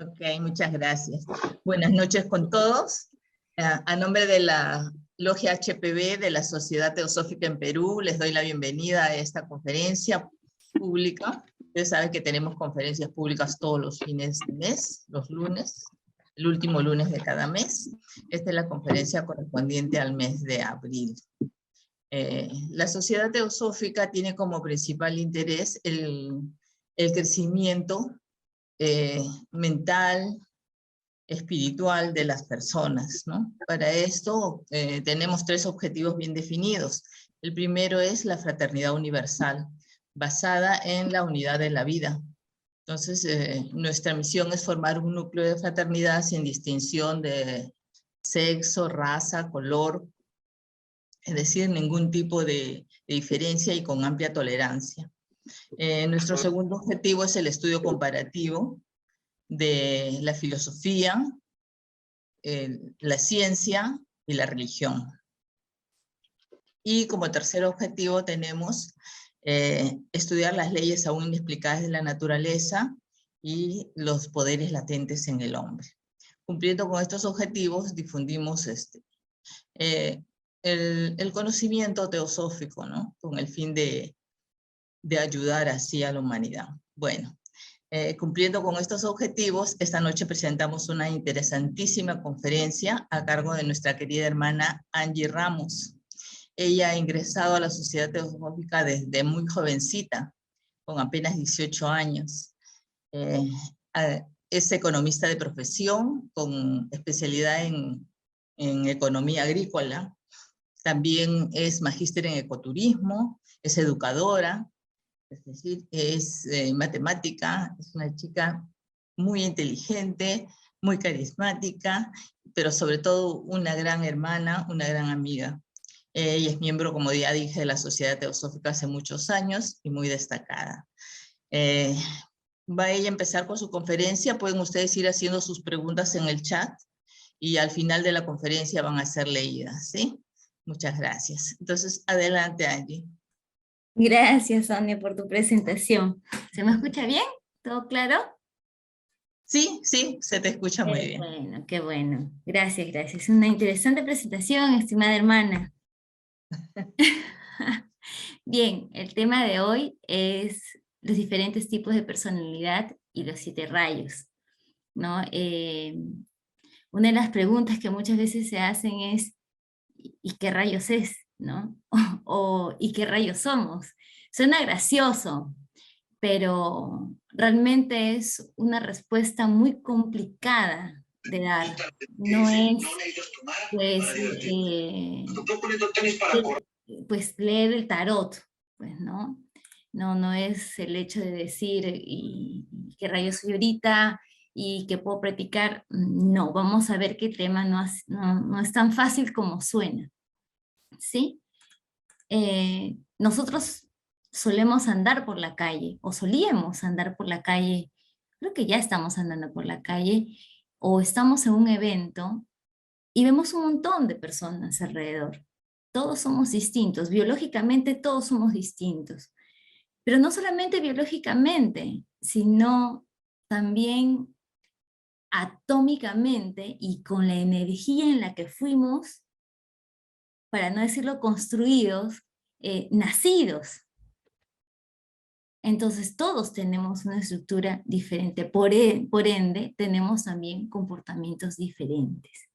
Ok, muchas gracias. Buenas noches con todos. A nombre de la Logia HPB de la Sociedad Teosófica en Perú, les doy la bienvenida a esta conferencia pública. Ustedes saben que tenemos conferencias públicas todos los fines de mes, los lunes, el último lunes de cada mes. Esta es la conferencia correspondiente al mes de abril. La Sociedad Teosófica tiene como principal interés el crecimiento mental, espiritual de las personas, ¿no? Para esto tenemos tres objetivos bien definidos. El primero es la fraternidad universal, basada en la unidad de la vida. Entonces, nuestra misión es formar un núcleo de fraternidad sin distinción de sexo, raza, color, es decir, ningún tipo de diferencia y con amplia tolerancia. Nuestro segundo objetivo es el estudio comparativo de la filosofía, la ciencia y la religión. Y como tercer objetivo tenemos estudiar las leyes aún inexplicadas de la naturaleza y los poderes latentes en el hombre. Cumpliendo con estos objetivos, difundimos el conocimiento teosófico, ¿no? Con el fin de ayudar así a la humanidad. Bueno, cumpliendo con estos objetivos, esta noche presentamos una interesantísima conferencia a cargo de nuestra querida hermana Angie Ramos. Ella ha ingresado a la Sociedad Teosófica desde muy jovencita, con apenas 18 años. Es economista de profesión, con especialidad en economía agrícola. También es magíster en ecoturismo, es educadora, es decir, es matemática, es una chica muy inteligente, muy carismática, pero sobre todo una gran hermana, una gran amiga. Ella es miembro, como ya dije, de la Sociedad Teosófica hace muchos años y muy destacada. Va ella a empezar con su conferencia, pueden ustedes ir haciendo sus preguntas en el chat y al final de la conferencia van a ser leídas, ¿sí? Muchas gracias. Entonces, adelante, Angie. Gracias, Sonia, por tu presentación. ¿Se me escucha bien? ¿Todo claro? Sí, sí, se te escucha muy bien. Bueno, qué bueno. Gracias, gracias. Una interesante presentación, estimada hermana. Bien, el tema de hoy es los diferentes tipos de personalidad y los 7 rayos, ¿no? Una de las preguntas que muchas veces se hacen es, ¿y qué rayos es? ¿No? ¿Y qué rayos somos? Suena gracioso, pero realmente es una respuesta muy complicada de dar. No es, pues, pues leer el tarot, pues, ¿no? No es el hecho de decir, ¿y qué rayos soy ahorita? ¿Y qué puedo practicar? No, vamos a ver que el tema no es tan fácil como suena, ¿sí? Nosotros solemos andar por la calle, o solíamos andar por la calle, creo que ya estamos andando por la calle, o estamos en un evento y vemos un montón de personas alrededor. Todos somos distintos, biológicamente todos somos distintos, pero no solamente biológicamente, sino también atómicamente y con la energía en la que fuimos, para no decirlo construidos, nacidos. Entonces todos tenemos una estructura diferente, por ende tenemos también comportamientos diferentes.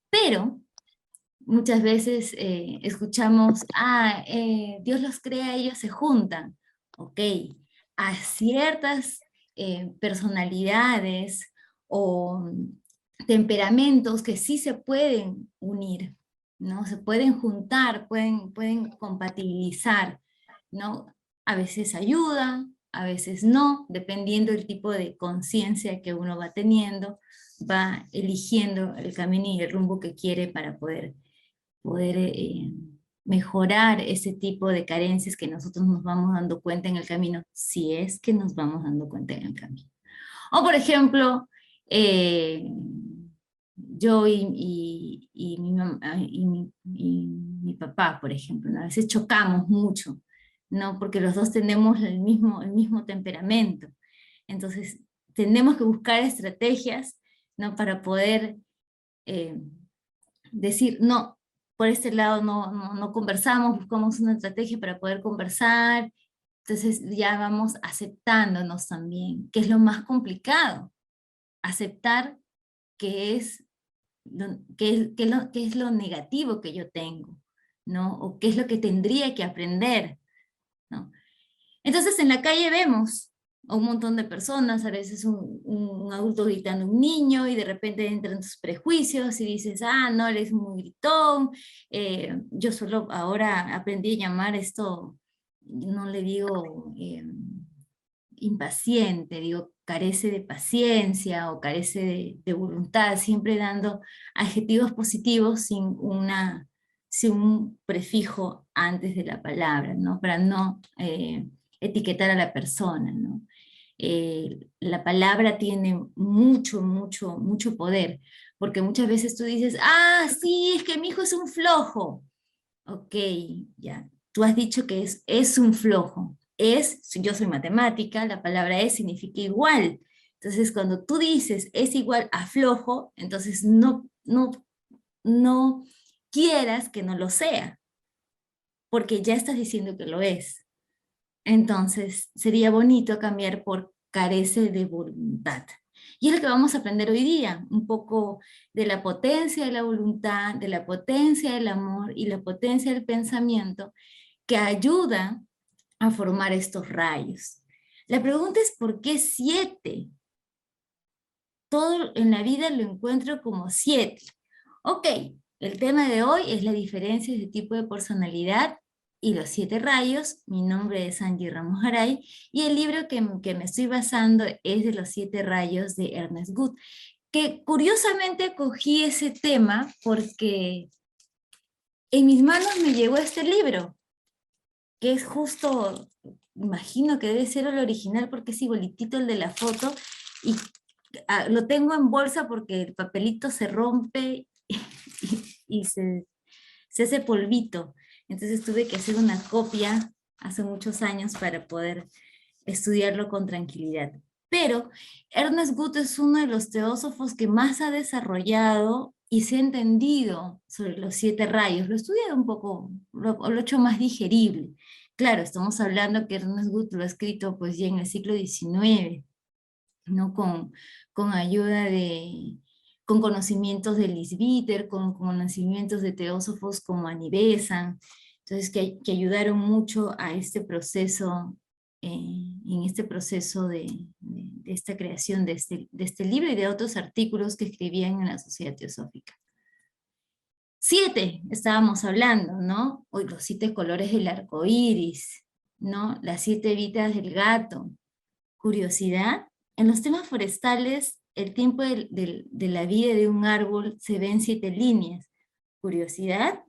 Pero muchas veces escuchamos, Dios los crea, ellos se juntan. Ok, a ciertas personalidades o temperamentos que sí se pueden unir, ¿no? Se pueden juntar, pueden compatibilizar, ¿no? A veces ayuda, a veces no, dependiendo del tipo de conciencia que uno va teniendo, va eligiendo el camino y el rumbo que quiere para poder mejorar ese tipo de carencias que nosotros nos vamos dando cuenta en el camino, si es que nos vamos dando cuenta en el camino. O por ejemplo, yo y mi papá, por ejemplo, ¿no? A veces chocamos mucho, ¿no? Porque los dos tenemos el mismo temperamento. Entonces, tenemos que buscar estrategias, ¿no? Para poder decir, no, por este lado no conversamos, buscamos una estrategia para poder conversar. Entonces ya vamos aceptándonos también, que es lo más complicado, aceptar qué es lo negativo que yo tengo, ¿no? O qué es lo que tendría que aprender, ¿no? Entonces en la calle vemos a un montón de personas, a veces un adulto gritando a un niño, y de repente entran tus prejuicios y dices, ah, no, él es muy gritón. Yo solo ahora aprendí a llamar esto, no le digo impaciente, digo carece de paciencia o carece de voluntad, siempre dando adjetivos positivos sin un prefijo antes de la palabra, ¿no? Para no etiquetar a la persona, ¿no? La palabra tiene mucho poder, porque muchas veces tú dices, ah, sí, es que mi hijo es un flojo. Ok, ya, tú has dicho que es un flojo. Yo soy matemática, la palabra es significa igual. Entonces, cuando tú dices es igual a flojo, entonces no quieras que no lo sea, porque ya estás diciendo que lo es. Entonces, sería bonito cambiar por carece de voluntad. Y es lo que vamos a aprender hoy día, un poco de la potencia de la voluntad, de la potencia del amor y la potencia del pensamiento, que ayuda a formar estos rayos. La pregunta es, ¿por qué 7? Todo en la vida lo encuentro como 7. Ok, el tema de hoy es la diferencia de tipo de personalidad y los 7 rayos. Mi nombre es Angie Ramos Garay y el libro que me estoy basando es de los 7 rayos de Ernest Good, que curiosamente cogí ese tema porque en mis manos me llegó este libro, que es justo, imagino que debe ser el original porque es igualitito el de la foto, y lo tengo en bolsa porque el papelito se rompe y se hace polvito. Entonces tuve que hacer una copia hace muchos años para poder estudiarlo con tranquilidad. Pero Ernest Good es uno de los teósofos que más ha desarrollado y se ha entendido sobre los 7 rayos. Lo he estudiado un poco, lo he hecho más digerible. Claro, estamos hablando que Ernest Good lo ha escrito pues ya en el siglo XIX, ¿no? Con ayuda con conocimientos de Leeswiter, con conocimientos de teósofos como Annie Besant, entonces que ayudaron mucho a este proceso, en este proceso de esta creación de este libro y de otros artículos que escribían en la Sociedad Teosófica. 7, estábamos hablando, ¿no? Hoy los 7 colores del arco iris, ¿no? Las 7 vidas del gato. Curiosidad, en los temas forestales, el tiempo de la vida de un árbol se ve en 7 líneas. Curiosidad,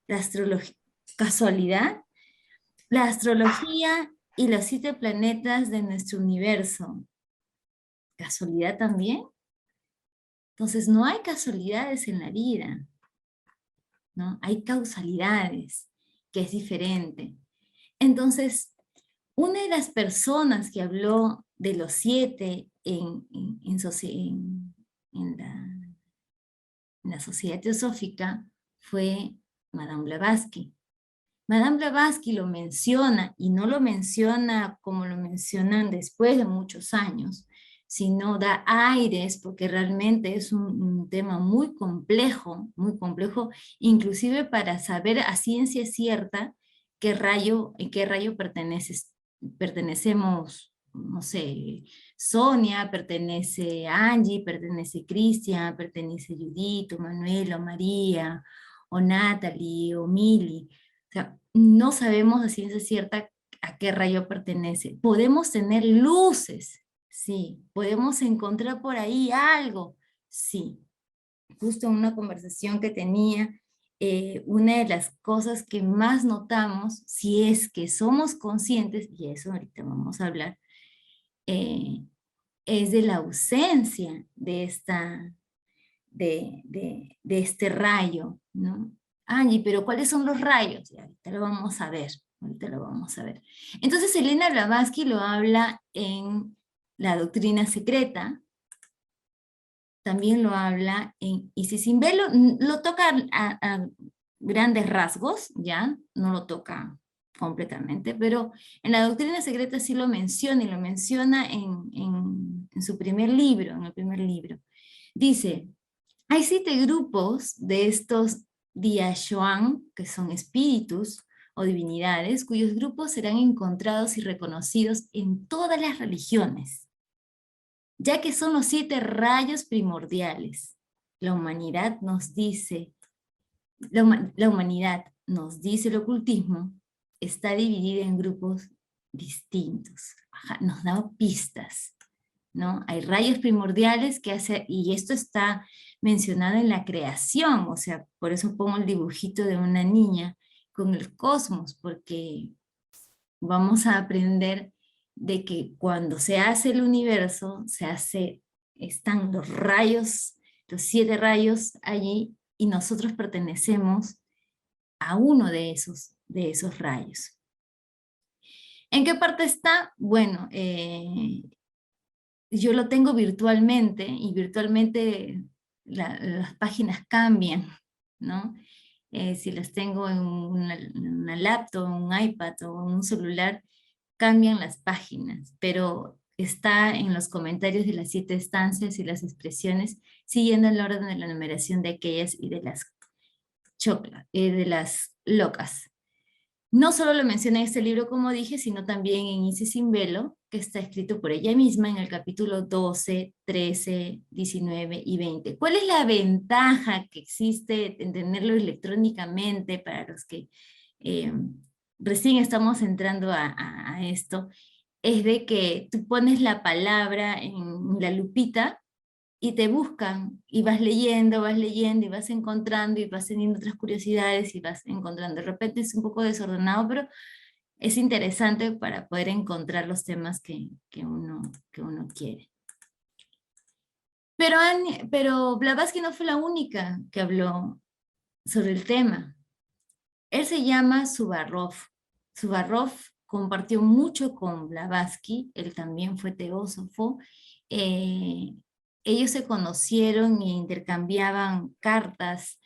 la astrología, casualidad, la astrología y los 7 planetas de nuestro universo. ¿Casualidad también? Entonces no hay casualidades en la vida, ¿no? Hay causalidades, que es diferente. Entonces, una de las personas que habló de los 7 en la Sociedad Teosófica fue Madame Blavatsky. Madame Blavatsky lo menciona, y no lo menciona como lo mencionan después de muchos años, sino da aires, porque realmente es un tema muy complejo, inclusive para saber a ciencia cierta en qué rayo pertenecemos, no sé, Sonia, pertenece Angie, pertenece Cristian, pertenece Judith, o Manuel, o María, o Natalie, o Mili. O sea, no sabemos a ciencia cierta a qué rayo pertenece. Podemos tener luces, sí. Podemos encontrar por ahí algo, sí. Justo en una conversación que tenía, una de las cosas que más notamos, si es que somos conscientes, y eso ahorita vamos a hablar, es de la ausencia de este rayo, ¿no? Angie, pero ¿cuáles son los rayos? Y ahorita lo vamos a ver, Entonces Elena Blavatsky lo habla en la doctrina secreta, también lo habla en Isis Simbelo, lo toca a grandes rasgos, ya, no lo toca completamente, pero en la doctrina secreta sí lo menciona, y lo menciona en su primer libro, en el primer libro. Dice, hay 7 grupos de estos Diashuan, que son espíritus o divinidades, cuyos grupos serán encontrados y reconocidos en todas las religiones, ya que son los 7 rayos primordiales. La humanidad nos dice, la humanidad nos dice el ocultismo, está dividida en grupos distintos. Ajá, nos da pistas, ¿no? Hay rayos primordiales que hace, y esto está mencionado en la creación, o sea, por eso pongo el dibujito de una niña con el cosmos, porque vamos a aprender de que cuando se hace el universo, están los rayos, los 7 rayos allí, y nosotros pertenecemos a uno de esos rayos. ¿En qué parte está? Bueno, yo lo tengo virtualmente, y virtualmente las páginas cambian, ¿no? Si las tengo en una laptop, en un iPad o en un celular, cambian las páginas, pero está en los comentarios de las 7 estancias y las expresiones, siguiendo el orden de la numeración de aquellas y de las locas. No solo lo menciona en este libro, como dije, sino también en Isis Simbelo, que está escrito por ella misma en el capítulo 12, 13, 19 y 20. ¿Cuál es la ventaja que existe en tenerlo electrónicamente para los que recién estamos entrando a esto? Es de que tú pones la palabra en la lupita y te buscan, y vas leyendo, y vas encontrando, y vas teniendo otras curiosidades, y vas encontrando. De repente es un poco desordenado, pero es interesante para poder encontrar los temas que uno quiere. Pero Blavatsky no fue la única que habló sobre el tema. Él se llama Suvarrov. Suvarrov compartió mucho con Blavatsky, él también fue teósofo. Ellos se conocieron e intercambiaban cartas,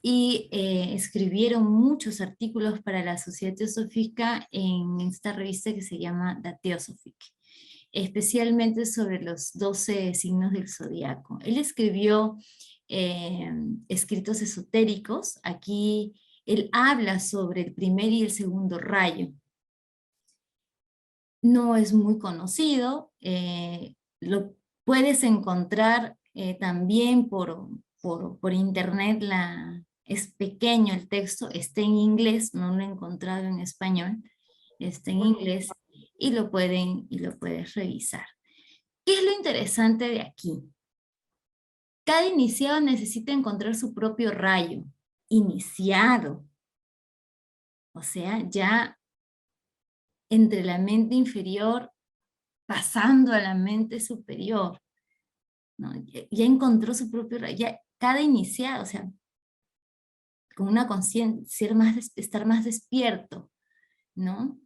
y escribieron muchos artículos para la Sociedad Teosófica en esta revista que se llama The Theosophic, especialmente sobre los 12 signos del zodiaco. Él escribió escritos esotéricos. Aquí él habla sobre el primer y el segundo rayo. No es muy conocido, lo puedes encontrar también por internet, es pequeño el texto, está en inglés, no lo he encontrado en español, está en inglés, y lo puedes revisar. ¿Qué es lo interesante de aquí? Cada iniciado necesita encontrar su propio rayo, iniciado, o sea, ya entre la mente inferior, pasando a la mente superior, ¿no? Ya encontró su propio rayo, ya cada iniciado, o sea, con una conciencia, estar más despierto, ¿no?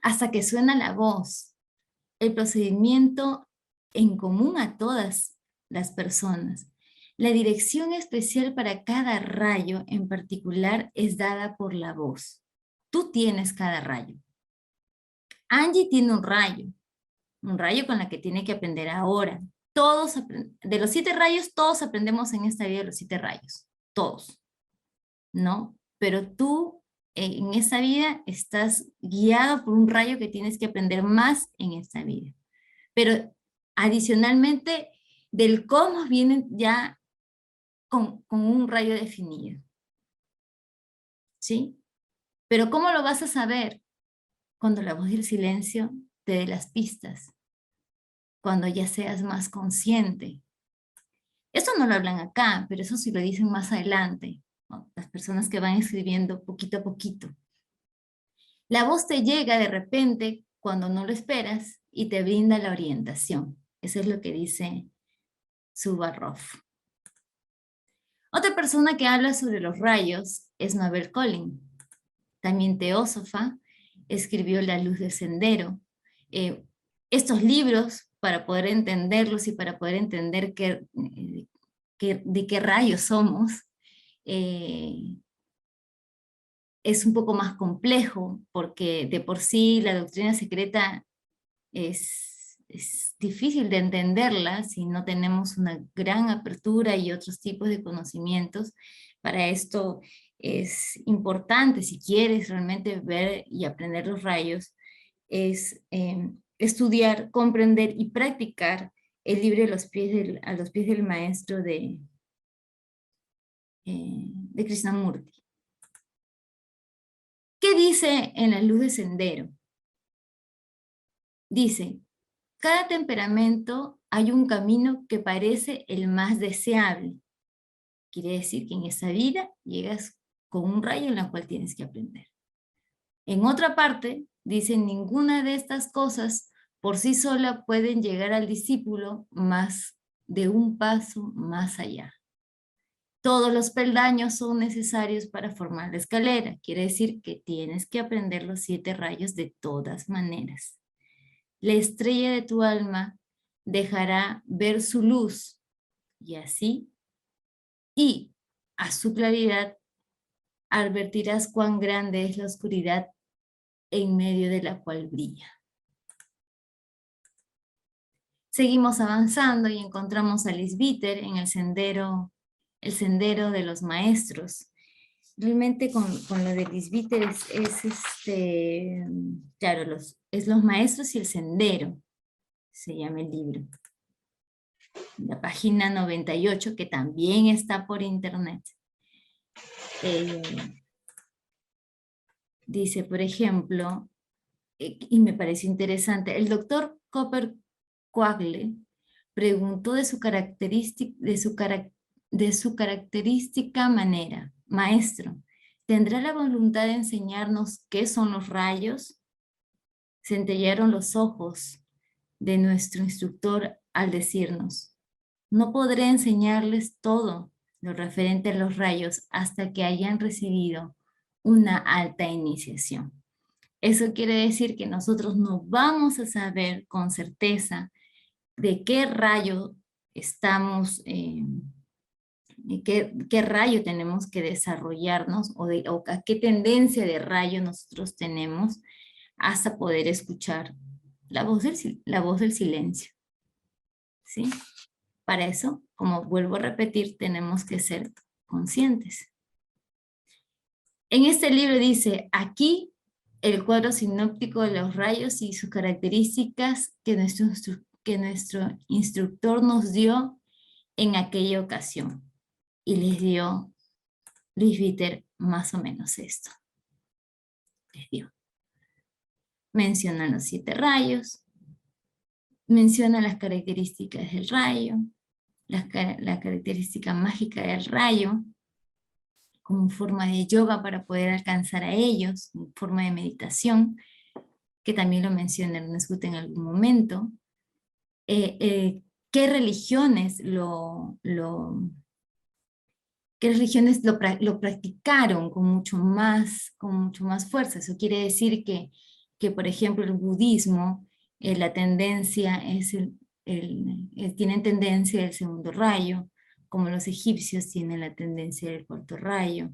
Hasta que suena la voz. El procedimiento en común a todas las personas. La dirección especial para cada rayo en particular es dada por la voz. Tú tienes cada rayo. Angie tiene un rayo con la que tiene que aprender ahora. Todos, de los 7 rayos, todos aprendemos en esta vida de los 7 rayos. Todos. ¿No? Pero tú en esa vida estás guiado por un rayo que tienes que aprender más en esta vida. Pero adicionalmente, del cosmos vienen ya con un rayo definido. ¿Sí? Pero ¿cómo lo vas a saber? Cuando la voz del silencio te dé las pistas. Cuando ya seas más consciente. Eso no lo hablan acá, pero eso sí lo dicen más adelante, ¿no? Las personas que van escribiendo poquito a poquito. La voz te llega de repente cuando no lo esperas y te brinda la orientación. Eso es lo que dice Suvarrov. Otra persona que habla sobre los rayos es Mabel Collin, también teósofa, escribió La luz del sendero. Estos libros para poder entenderlos y para poder entender de qué rayos somos, es un poco más complejo, porque de por sí la doctrina secreta es difícil de entenderla si no tenemos una gran apertura y otros tipos de conocimientos. Para esto es importante, si quieres realmente ver y aprender los rayos, es estudiar, comprender y practicar el libro a los pies del maestro de Krishnamurti. ¿Qué dice en La luz de sendero? Dice, cada temperamento hay un camino que parece el más deseable. Quiere decir que en esta vida llegas con un rayo en la cual tienes que aprender. En otra parte, dice, ninguna de estas cosas por sí sola pueden llegar al discípulo más de un paso más allá. Todos los peldaños son necesarios para formar la escalera. Quiere decir que tienes que aprender los 7 rayos de todas maneras. La estrella de tu alma dejará ver su luz y así, y a su claridad advertirás cuán grande es la oscuridad en medio de la cual brilla. Seguimos avanzando y encontramos a Liz Bitter en el sendero de los maestros. Realmente con lo de Liz Bitter claro, es los maestros y el sendero, se llama el libro. La página 98, que también está por internet. Dice, por ejemplo, y me parece interesante, el doctor Copper Quagle preguntó de su característica manera, maestro, ¿tendrá la voluntad de enseñarnos qué son los rayos? Centellaron los ojos de nuestro instructor al decirnos, no podré enseñarles todo lo referente a los rayos hasta que hayan recibido una alta iniciación. Eso quiere decir que nosotros no vamos a saber con certeza de qué rayo estamos, qué rayo tenemos que desarrollarnos o a qué tendencia de rayo nosotros tenemos hasta poder escuchar la voz del silencio. ¿Sí? Para eso, como vuelvo a repetir, tenemos que ser conscientes. En este libro dice, aquí el cuadro sinóptico de los rayos y sus características que nuestro instructor nos dio en aquella ocasión. Y les dio Liz Bitter más o menos esto. Les dio. Menciona los 7 rayos, menciona las características del rayo, la característica mágica del rayo, como forma de yoga para poder alcanzar a ellos, como forma de meditación, que también lo menciona Ernest Gut en algún momento. ¿Qué religiones lo practicaron con mucho más fuerza? Eso quiere decir que por ejemplo, el budismo, la tendencia tienen tendencia del segundo rayo, como los egipcios tienen la tendencia del 4º rayo.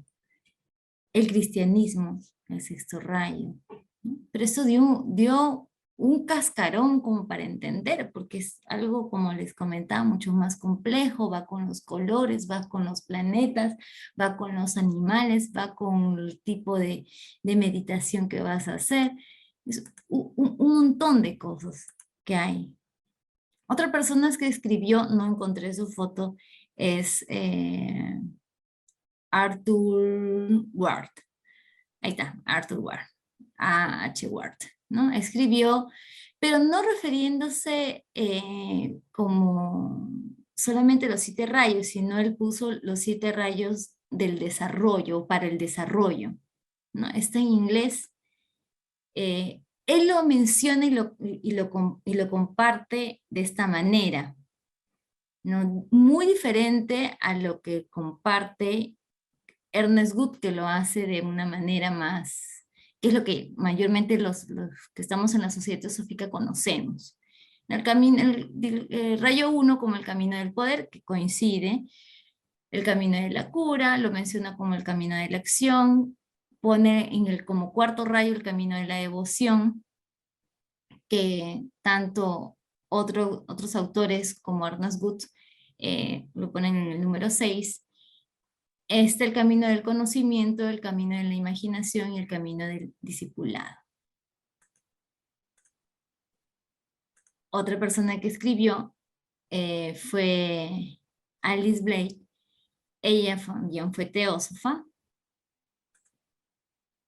El cristianismo, el 6º rayo. ¿No? Pero eso dio un cascarón como para entender, porque es algo, como les comentaba, mucho más complejo, va con los colores, va con los planetas, va con los animales, va con el tipo de meditación que vas a hacer. Es un montón de cosas que hay. Otra persona que escribió, no encontré su foto, es Arthur Ward. Ahí está, Arthur Ward, A.H. Ward, ¿no? Escribió, pero no refiriéndose como solamente los 7 rayos, sino él puso los 7 rayos del desarrollo, para el desarrollo, ¿no? Está en inglés. Él lo menciona y lo comparte de esta manera, ¿no? Muy diferente a lo que comparte Ernest Gut, que lo hace de una manera más, que es lo que mayormente los que estamos en la Sociedad Teosófica conocemos. El rayo 1 como el camino del poder, que coincide, el camino de la cura, lo menciona como el camino de la acción, pone como cuarto rayo el camino de la devoción, que tanto otros autores como Ernest Gut lo ponen en el número 6. El camino del conocimiento, el camino de la imaginación y el camino del discipulado. Otra persona que escribió fue Alice Blake. Ella fue teósofa.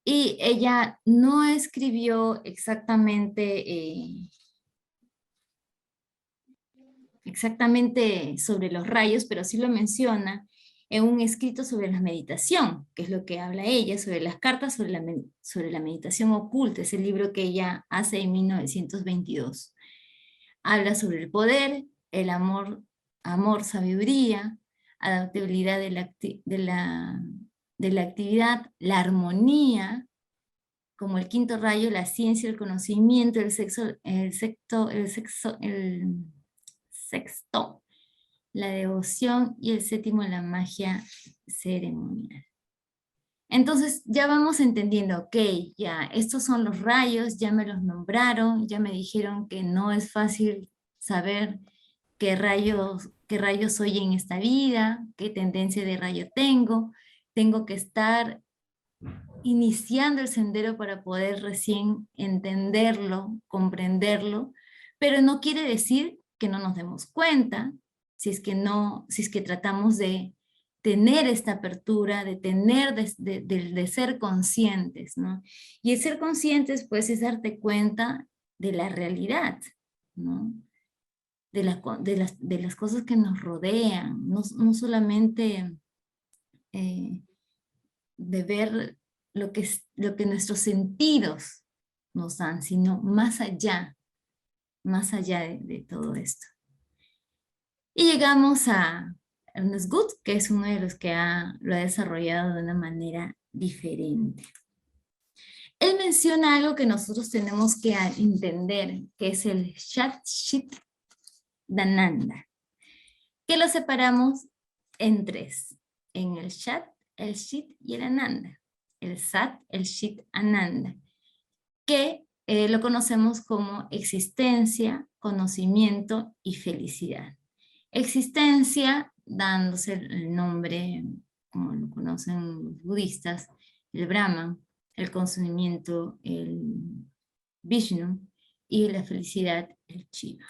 Y ella no escribió exactamente sobre los rayos, pero sí lo menciona en un escrito sobre la meditación, que es lo que habla ella, sobre las cartas sobre la meditación oculta, es el libro que ella hace en 1922. Habla sobre el poder, el amor, sabiduría, adaptabilidad de la actividad, la armonía, como el quinto rayo, la ciencia, el conocimiento, el sexto, la devoción, y el séptimo, la magia ceremonial. Entonces ya vamos entendiendo, ok, ya estos son los rayos, ya me los nombraron, ya me dijeron que no es fácil saber qué rayos soy en esta vida, qué tendencia de rayo tengo que estar iniciando el sendero para poder recién entenderlo, comprenderlo, pero no quiere decir que no nos demos cuenta, si es que tratamos de tener esta apertura, de ser conscientes, ¿no? Y el ser conscientes, pues, es darte cuenta de la realidad, ¿no? De las cosas que nos rodean, no solamente de ver lo que nuestros sentidos nos dan, sino más allá de todo esto. Y llegamos a Ernest Gut, que es uno de los que lo ha desarrollado de una manera diferente. Él menciona algo que nosotros tenemos que entender, que es el Shat-Chit Dananda, que lo separamos en tres, en el Shat, el Chit y el Ananda. El Sat, el Chit, Ananda, que lo conocemos como existencia, conocimiento y felicidad. Existencia, dándose el nombre, como lo conocen los budistas, el Brahman, el conocimiento, el Vishnu, y la felicidad, el Shiva.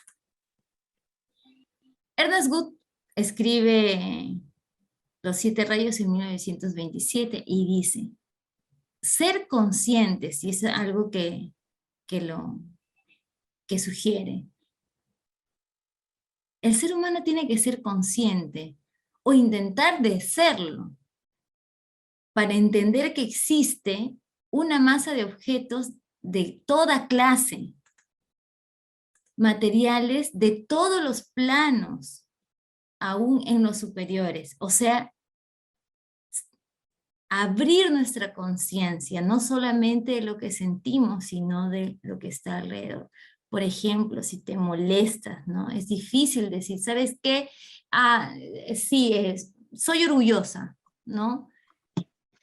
Ernest Gut escribe Los 7 rayos en 1927 y dice: ser conscientes, y es algo que sugiere, el ser humano tiene que ser consciente o intentar de serlo para entender que existe una masa de objetos de toda clase, materiales de todos los planos, aún en los superiores. O sea, abrir nuestra conciencia, no solamente de lo que sentimos, sino de lo que está alrededor. Por ejemplo, si te molestas, ¿no? Es difícil decir, ¿sabes qué? Sí, soy orgullosa, ¿no?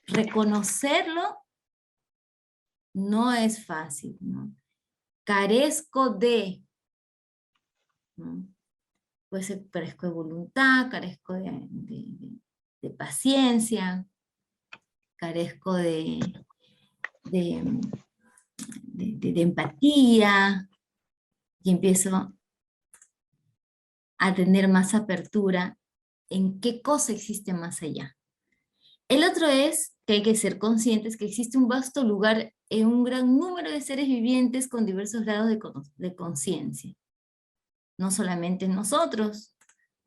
Reconocerlo no es fácil, ¿no? Carezco de, ¿no? Puede ser, carezco de voluntad, carezco de paciencia, carezco de empatía, y empiezo a tener más apertura en qué cosa existe más allá. El otro es que hay que ser conscientes que existe un vasto lugar en un gran número de seres vivientes con diversos grados de conciencia. No solamente nosotros,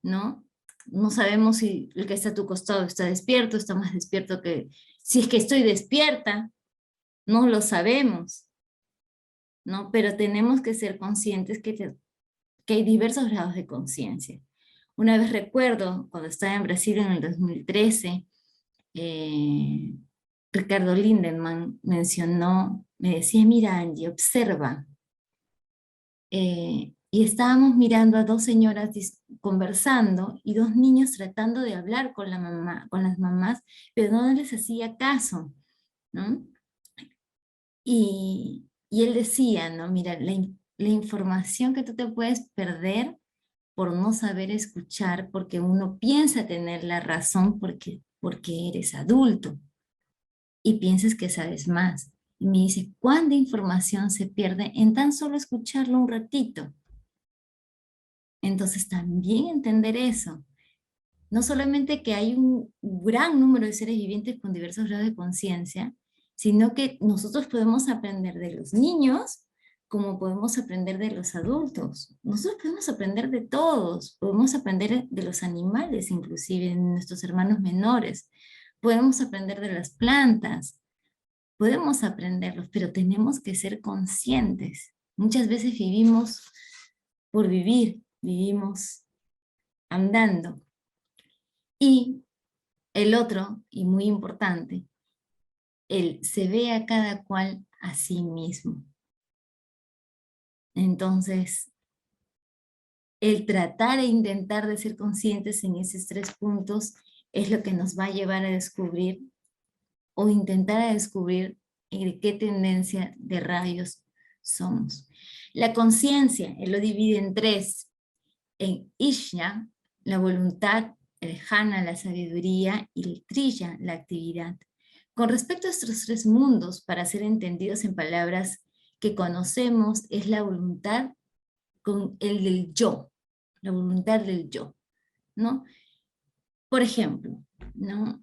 ¿no? No sabemos si el que está a tu costado está despierto, está más despierto que... Si es que estoy despierta, no lo sabemos, ¿no? Pero tenemos que ser conscientes que hay diversos grados de conciencia. Una vez recuerdo, cuando estaba en Brasil en el 2013, Ricardo Lindemann me decía: mira, Angie, observa, y estábamos mirando a dos señoras conversando y dos niños tratando de hablar con la mamá, con las mamás, pero no les hacía caso, ¿no? Y él decía, ¿no? Mira, la información que tú te puedes perder por no saber escuchar, porque uno piensa tener la razón porque eres adulto y piensas que sabes más. Y me dice, ¿cuánta información se pierde en tan solo escucharlo un ratito? Entonces también entender eso. No solamente que hay un gran número de seres vivientes con diversos grados de conciencia, sino que nosotros podemos aprender de los niños como podemos aprender de los adultos. Nosotros podemos aprender de todos, podemos aprender de los animales, inclusive de nuestros hermanos menores, podemos aprender de las plantas, podemos aprenderlos, pero tenemos que ser conscientes. Muchas veces vivimos por vivir, vivimos andando. Y el otro, y muy importante, el se ve a cada cual a sí mismo. Entonces, el tratar e intentar de ser conscientes en esos 3 puntos es lo que nos va a llevar a descubrir o intentar a descubrir de qué tendencia de rayos somos. La conciencia, él lo divide en 3. En Ishya, la voluntad, el jhana, la sabiduría, y el triya, la actividad. Con respecto a estos 3 mundos, para ser entendidos en palabras que conocemos, es la voluntad con el del yo, la voluntad del yo, ¿no? Por ejemplo, ¿no?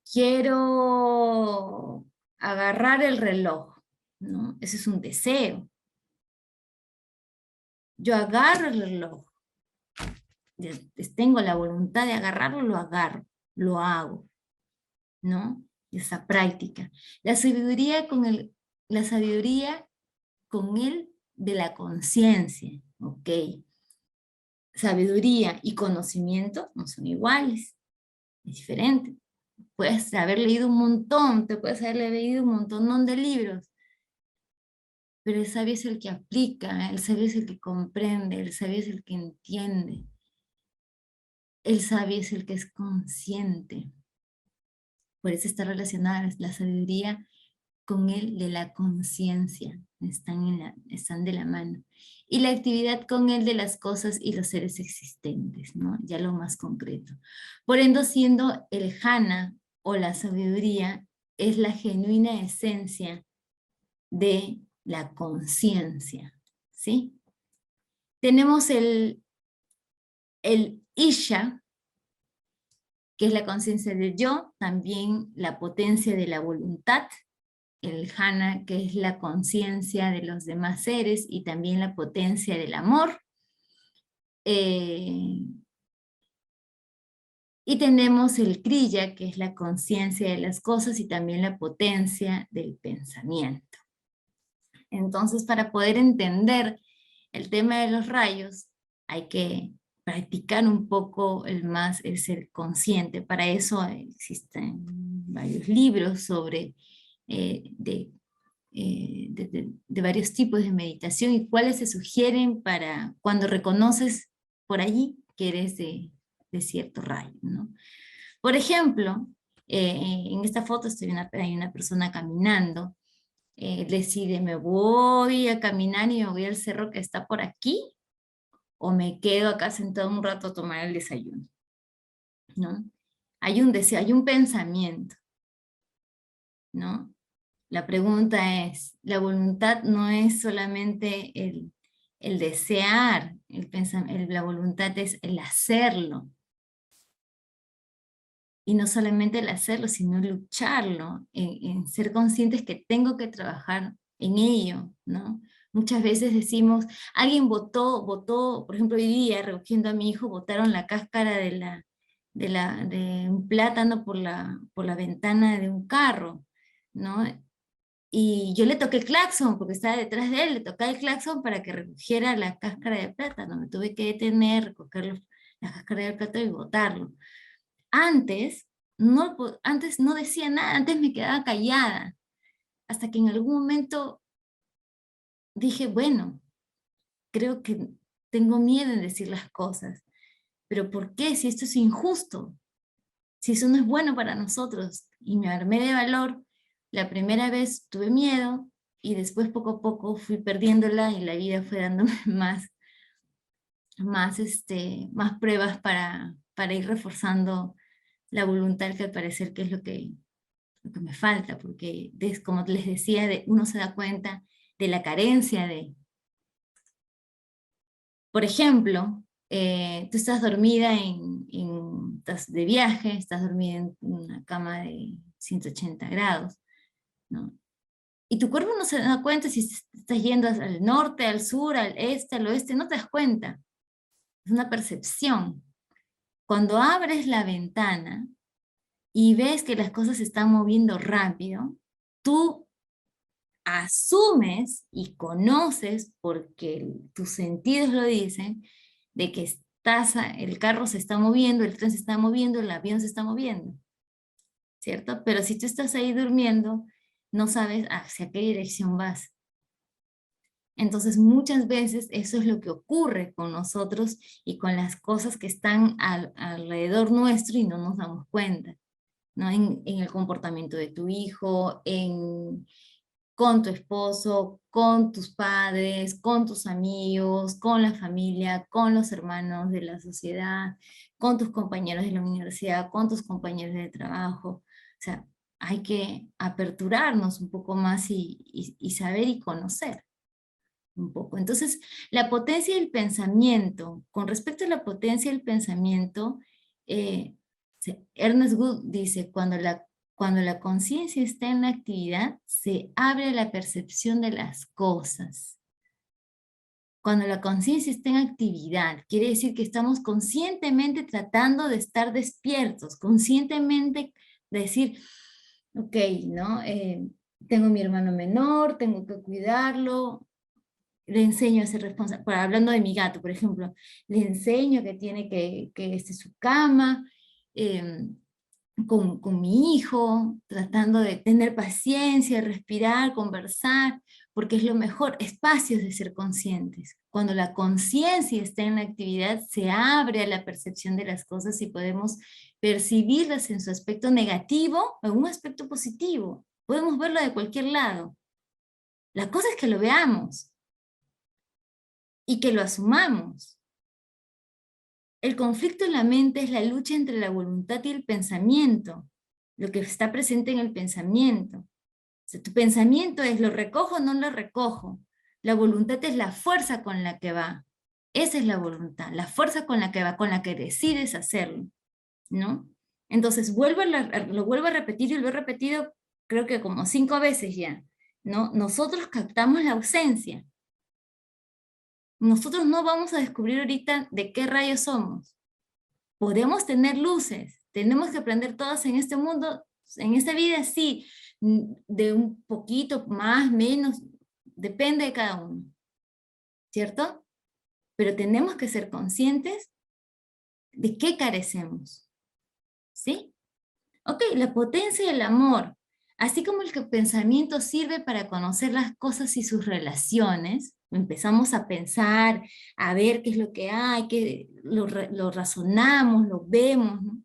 Quiero agarrar el reloj, ¿no? Ese es un deseo. Yo agarro el reloj, tengo la voluntad de agarrarlo, lo agarro, lo hago, ¿no? Esa práctica. La sabiduría con el de la conciencia, ¿ok? Sabiduría y conocimiento no son iguales, es diferente. Puedes haber leído un montón, te puedes haber leído un montón de libros, pero el sabio es el que aplica, el sabio es el que comprende, el sabio es el que entiende, el sabio es el que es consciente. Por eso está relacionada la sabiduría con el de la conciencia, están de la mano. Y la actividad con el de las cosas y los seres existentes, ¿no? Ya lo más concreto. Por ende, siendo el jhana o la sabiduría, es la genuina esencia de la conciencia, ¿sí? Tenemos el isha, que es la conciencia del yo, también la potencia de la voluntad, el jhana, que es la conciencia de los demás seres y también la potencia del amor. Y tenemos el kriya, que es la conciencia de las cosas y también la potencia del pensamiento. Entonces, para poder entender el tema de los rayos, hay que practicar un poco el ser consciente. Para eso existen varios libros sobre de varios tipos de meditación y cuáles se sugieren para cuando reconoces por allí que eres de cierto rayo, ¿no? Por ejemplo, en esta foto hay una persona caminando, decide, ¿me voy a caminar y me voy al cerro que está por aquí? ¿O me quedo acá sentado un rato a tomar el desayuno? ¿No? Hay un deseo, hay un pensamiento, ¿no? La pregunta es, la voluntad no es solamente el desear, la voluntad es el hacerlo. Y no solamente el hacerlo, sino lucharlo, en ser conscientes que tengo que trabajar en ello, ¿no? Muchas veces decimos, alguien votó, por ejemplo, hoy día recogiendo a mi hijo, botaron la cáscara de un plátano por la ventana de un carro, ¿no? Y yo le toqué el claxon, porque estaba detrás de él, le toqué el claxon para que recogiera la cáscara de plátano. Me tuve que detener, recoger la cáscara de plátano y botarlo. Antes no decía nada, antes me quedaba callada, hasta que en algún momento dije, bueno, creo que tengo miedo en decir las cosas. ¿Pero por qué? Si esto es injusto, si eso no es bueno para nosotros. Y me armé de valor. La primera vez tuve miedo, y después poco a poco fui perdiéndola, y la vida fue dándome más pruebas para ir reforzando la voluntad, que al parecer que es lo que me falta, porque como les decía, uno se da cuenta de la carencia de... Por ejemplo, tú estás dormida estás de viaje, estás dormida en una cama de 180 grados, ¿no? Y tu cuerpo no se da cuenta si estás yendo al norte, al sur, al este, al oeste, no te das cuenta. Es una percepción. Cuando abres la ventana y ves que las cosas se están moviendo rápido, tú asumes y conoces, porque tus sentidos lo dicen, de que el carro se está moviendo, el tren se está moviendo, el avión se está moviendo, ¿cierto? Pero si tú estás ahí durmiendo, no sabes hacia qué dirección vas. Entonces muchas veces eso es lo que ocurre con nosotros y con las cosas que están alrededor nuestro, y no nos damos cuenta, ¿no? En el comportamiento de tu hijo, con tu esposo, con tus padres, con tus amigos, con la familia, con los hermanos de la sociedad, con tus compañeros de la universidad, con tus compañeros de trabajo. O sea, hay que aperturarnos un poco más y saber y conocer un poco. Entonces, la potencia del pensamiento, con respecto a la potencia del pensamiento, eh, Ernest Wood dice, cuando la conciencia está en la actividad, se abre la percepción de las cosas. Cuando la conciencia está en actividad, quiere decir que estamos conscientemente tratando de estar despiertos, conscientemente decir, ok, ¿no? Tengo mi hermano menor, tengo que cuidarlo, le enseño a ser responsable, hablando de mi gato, por ejemplo, le enseño que tiene que su cama, eh, con mi hijo, tratando de tener paciencia, respirar, conversar, porque es lo mejor, espacios de ser conscientes. Cuando la conciencia está en la actividad, se abre a la percepción de las cosas y podemos percibirlas en su aspecto negativo o en un aspecto positivo. Podemos verlo de cualquier lado. La cosa es que lo veamos y que lo asumamos. El conflicto en la mente es la lucha entre la voluntad y el pensamiento, lo que está presente en el pensamiento. O sea, tu pensamiento es, ¿lo recojo o no lo recojo? La voluntad es la fuerza con la que va. Esa es la voluntad, la fuerza con la que va, con la que decides hacerlo, ¿no? Entonces, lo vuelvo a repetir, y lo he repetido creo que como 5 veces ya, ¿no? Nosotros captamos la ausencia. Nosotros no vamos a descubrir ahorita de qué rayos somos. Podemos tener luces, tenemos que aprender todas en este mundo, en esta vida, sí, de un poquito más, menos, depende de cada uno, ¿cierto? Pero tenemos que ser conscientes de qué carecemos, ¿sí? Ok, la potencia del amor, así como el que pensamiento sirve para conocer las cosas y sus relaciones, empezamos a pensar, a ver qué es lo que hay, que lo razonamos, lo vemos, ¿no?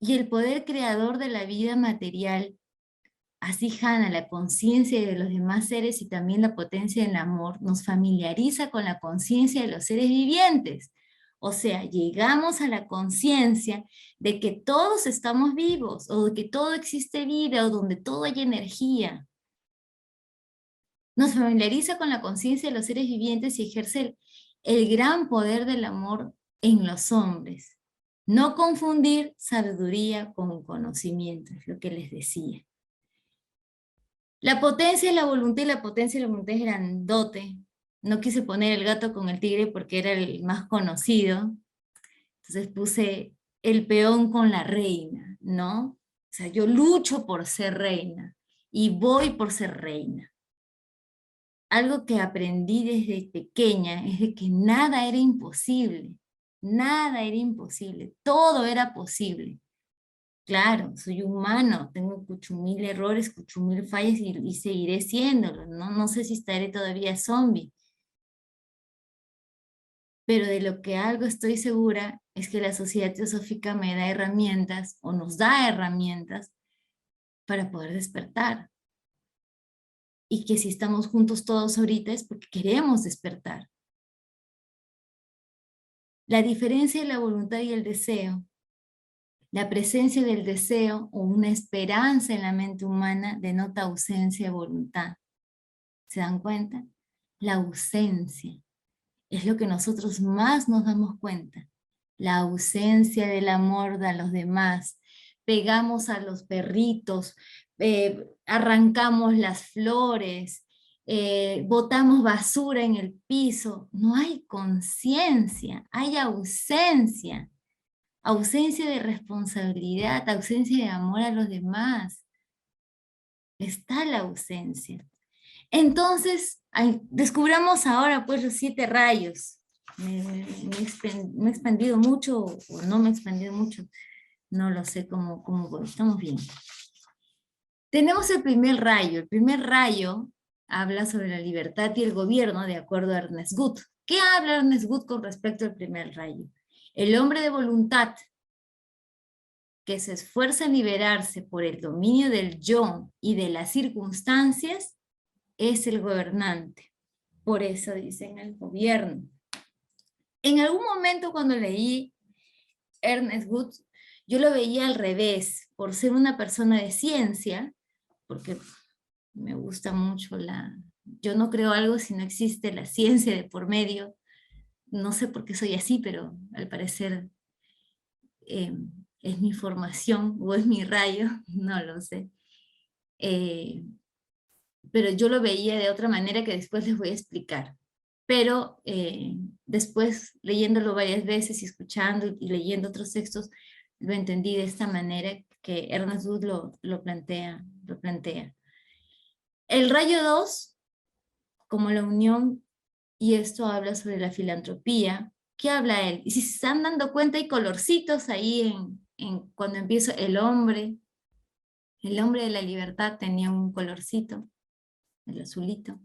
Y el poder creador de la vida material, así Hannah, la conciencia de los demás seres y también la potencia del amor, nos familiariza con la conciencia de los seres vivientes. O sea, llegamos a la conciencia de que todos estamos vivos, o de que todo existe vida, o donde todo hay energía. Nos familiariza con la conciencia de los seres vivientes y ejerce el gran poder del amor en los hombres. No confundir sabiduría con conocimiento, es lo que les decía. La potencia de la voluntad, y la potencia de la voluntad es grandote. No quise poner el gato con el tigre porque era el más conocido. Entonces puse el peón con la reina, ¿no? O sea, yo lucho por ser reina y voy por ser reina. Algo que aprendí desde pequeña es de que nada era imposible. Nada era imposible. Todo era posible. Claro, soy humano, tengo cuchumil errores, cuchumil fallas y seguiré siéndolo, ¿no? No sé si estaré todavía zombie, Pero de lo que algo estoy segura es que la sociedad teosófica me da herramientas, o nos da herramientas, para poder despertar. Y que si estamos juntos todos ahorita es porque queremos despertar. La diferencia de la voluntad y el deseo, la presencia del deseo o una esperanza en la mente humana denota ausencia de voluntad. ¿Se dan cuenta? La ausencia es lo que nosotros más nos damos cuenta. La ausencia del amor a los demás. Pegamos a los perritos, arrancamos las flores, botamos basura en el piso. No hay conciencia, hay ausencia. Ausencia de responsabilidad, ausencia de amor a los demás. Está la ausencia. Entonces, descubramos ahora pues los 7 rayos. Me he expandido mucho o no me he expandido mucho. No lo sé cómo voy. Estamos bien. Tenemos el primer rayo. El primer rayo habla sobre la libertad y el gobierno de acuerdo a Ernest Gut. ¿Qué habla Ernest Gut con respecto al primer rayo? El hombre de voluntad que se esfuerza en liberarse por el dominio del yo y de las circunstancias es el gobernante. Por eso dicen el gobierno. En algún momento cuando leí Ernest Gut, yo lo veía al revés, por ser una persona de ciencia, porque me gusta mucho yo no creo algo si no existe la ciencia de por medio. No sé por qué soy así, pero al parecer es mi formación o es mi rayo, no lo sé. Pero yo lo veía de otra manera que después les voy a explicar. Pero después, leyéndolo varias veces y escuchando y leyendo otros textos, lo entendí de esta manera que Ernest Gut lo plantea. El rayo 2, como la unión, y esto habla sobre la filantropía. ¿Qué habla él? Y si se están dando cuenta, hay colorcitos ahí cuando empiezo el hombre de la libertad tenía un colorcito, el azulito.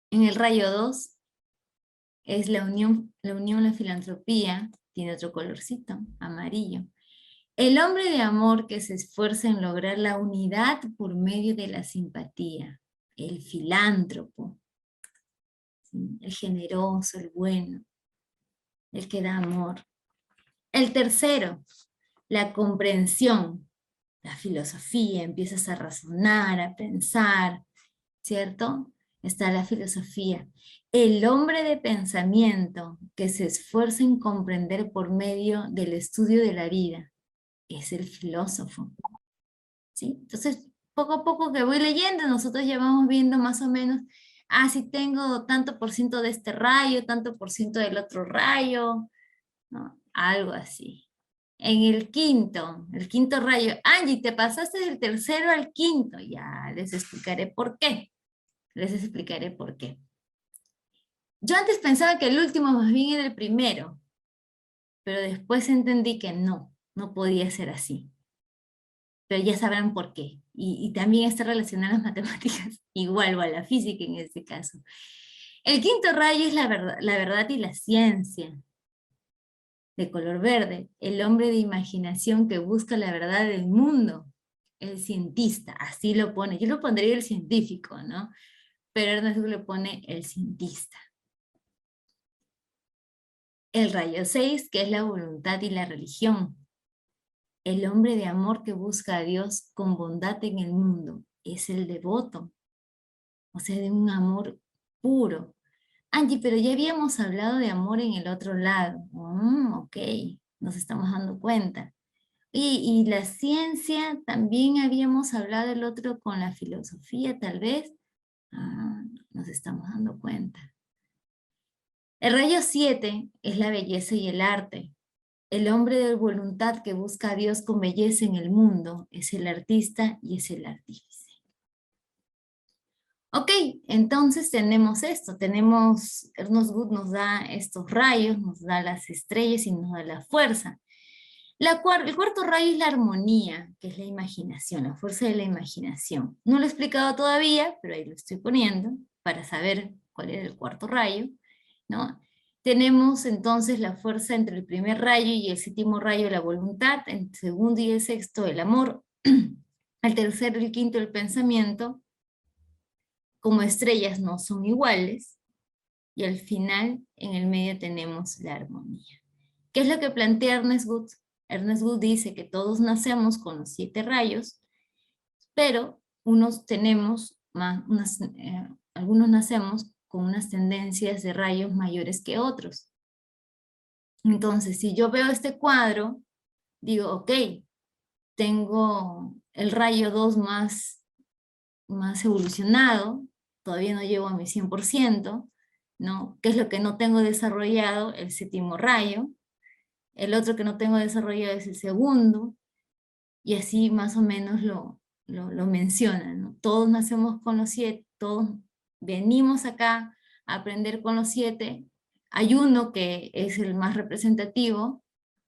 En el rayo 2 es la unión, la filantropía, tiene otro colorcito, amarillo. El hombre de amor que se esfuerza en lograr la unidad por medio de la simpatía, el filántropo, ¿sí? El generoso, el bueno, el que da amor. El tercero, la comprensión, la filosofía, empiezas a razonar, a pensar, ¿cierto? Está la filosofía. El hombre de pensamiento que se esfuerza en comprender por medio del estudio de la vida es el filósofo, ¿sí? Entonces, poco a poco que voy leyendo, nosotros ya vamos viendo más o menos, si tengo tanto por ciento de este rayo, tanto por ciento del otro rayo, ¿no? Algo así. En el quinto rayo, Angie, te pasaste del tercero al quinto, ya les explicaré por qué. Les explicaré por qué. Yo antes pensaba que el último más bien era el primero, pero después entendí que no podía ser así. Pero ya sabrán por qué. Y también está relacionado a las matemáticas, igual o a la física en este caso. El quinto rayo es la verdad y la ciencia. De color verde, el hombre de imaginación que busca la verdad del mundo. El cientista, así lo pone. Yo lo pondría el científico, ¿no? Pero Ernesto le pone el cientista. El rayo 6, que es la voluntad y la religión. El hombre de amor que busca a Dios con bondad en el mundo. Es el devoto. O sea, de un amor puro. Angie, pero ya habíamos hablado de amor en el otro lado. Ok, nos estamos dando cuenta. Y la ciencia, también habíamos hablado del otro con la filosofía, tal vez. Nos estamos dando cuenta. El rayo 7 es la belleza y el arte. El hombre de voluntad que busca a Dios con belleza en el mundo es el artista y es el artífice. Ok, entonces tenemos esto. Ernest Gut nos da estos rayos, nos da las estrellas y nos da la fuerza. El cuarto rayo es la armonía, que es la imaginación, la fuerza de la imaginación. No lo he explicado todavía, pero ahí lo estoy poniendo para saber cuál era el cuarto rayo. ¿no? Tenemos entonces la fuerza entre el primer rayo y el séptimo rayo, la voluntad, el segundo y el sexto, el amor, el tercero y el quinto, el pensamiento. Como estrellas no son iguales, y al final, en el medio tenemos la armonía. ¿Qué es lo que plantea Ernest Wood? Ernest Wood dice que todos nacemos con los 7 rayos, pero unos tenemos algunos nacemos con unas tendencias de rayos mayores que otros. Entonces, si yo veo este cuadro, digo, ok, tengo el rayo 2 más evolucionado, todavía no llego a mi 100%, ¿no? ¿Qué es lo que no tengo desarrollado? El séptimo rayo. El otro que no tengo desarrollado es el segundo, y así más o menos lo mencionan, ¿no? Todos nacemos con los 7, todos venimos acá a aprender con los 7. Hay uno que es el más representativo,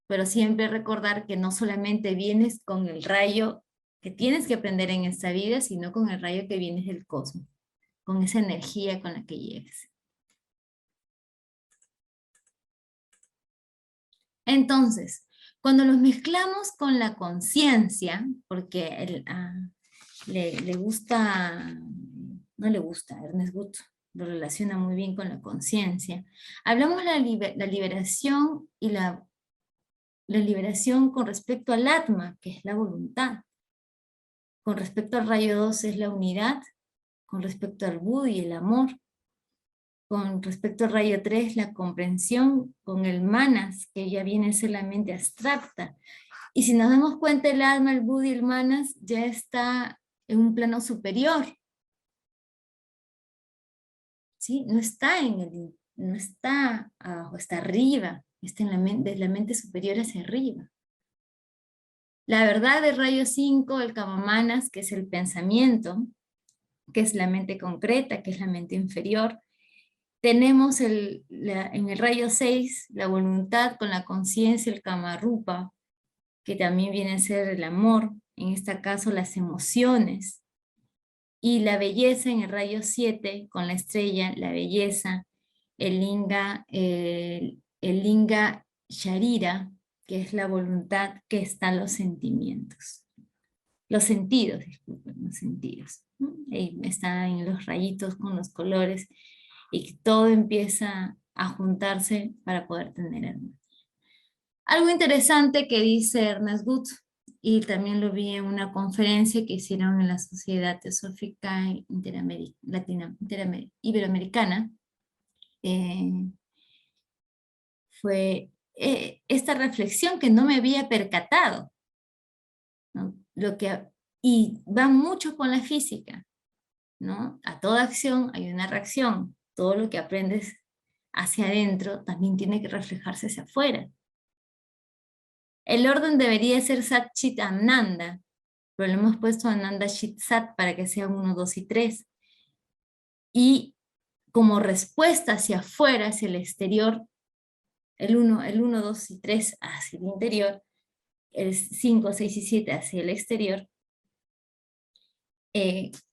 pero siempre recordar que no solamente vienes con el rayo que tienes que aprender en esta vida, sino con el rayo que vienes del cosmos, con esa energía con la que llegas. Entonces, cuando los mezclamos con la conciencia, porque le gusta, no le gusta, Ernest Wood lo relaciona muy bien con la conciencia, hablamos de la liberación y la liberación con respecto al Atma, que es la voluntad. Con respecto al rayo 2 es la unidad, con respecto al Buddha y el amor. Con respecto al rayo 3, la comprensión, con el manas, que ya viene a ser la mente abstracta. Y si nos damos cuenta, el alma, el Buddha y el manas ya está en un plano superior. ¿Sí? No está no está abajo, está arriba, está en la mente, desde la mente superior hacia arriba. La verdad del rayo 5, el Kamamanas, que es el pensamiento, que es la mente concreta, que es la mente inferior. Tenemos en el rayo 6 la voluntad con la conciencia, el Kamarupa, que también viene a ser el amor, en este caso las emociones. Y la belleza en el rayo 7, con la estrella, la belleza, el linga Sharira, que es la voluntad que está en los sentimientos. Los sentidos, disculpen, los sentidos. Ahí está en los rayitos con los colores, y todo empieza a juntarse para poder tener armonía. Algo interesante que dice Ernest Wood, y también lo vi en una conferencia que hicieron en la Sociedad Teosófica Iberoamericana, fue esta reflexión que no me había percatado, ¿no? Y va mucho con la física, ¿no? A toda acción hay una reacción. Todo lo que aprendes hacia adentro también tiene que reflejarse hacia afuera. El orden debería ser Sat Chit Ananda, pero le hemos puesto Ananda Chit Sat para que sea 1, 2 y 3. Y como respuesta hacia afuera, hacia el exterior, el 1, 2 y 3 hacia el interior, el 5, 6 y 7 hacia el exterior,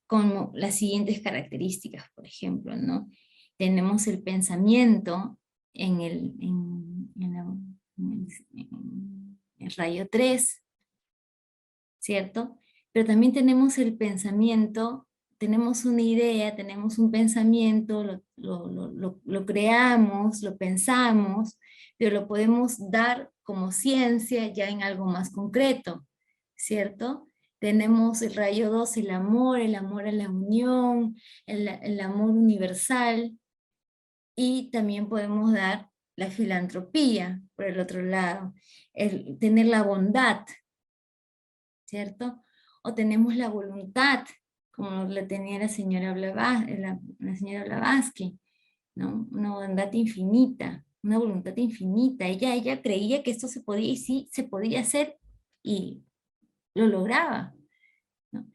como las siguientes características, por ejemplo, ¿no? Tenemos el pensamiento en el rayo 3, ¿cierto? Pero también tenemos el pensamiento, tenemos una idea, tenemos un pensamiento, lo creamos, lo pensamos, pero lo podemos dar como ciencia ya en algo más concreto, ¿cierto? Tenemos el rayo 2, el amor a la unión, el amor universal, y también podemos dar la filantropía por el otro lado, el tener la bondad, ¿cierto? O tenemos la voluntad, como la tenía la señora Blavatsky, ¿no? Una bondad infinita, una voluntad infinita. Ella creía que esto se podía, y sí, se podía hacer, y lo lograba, ¿no?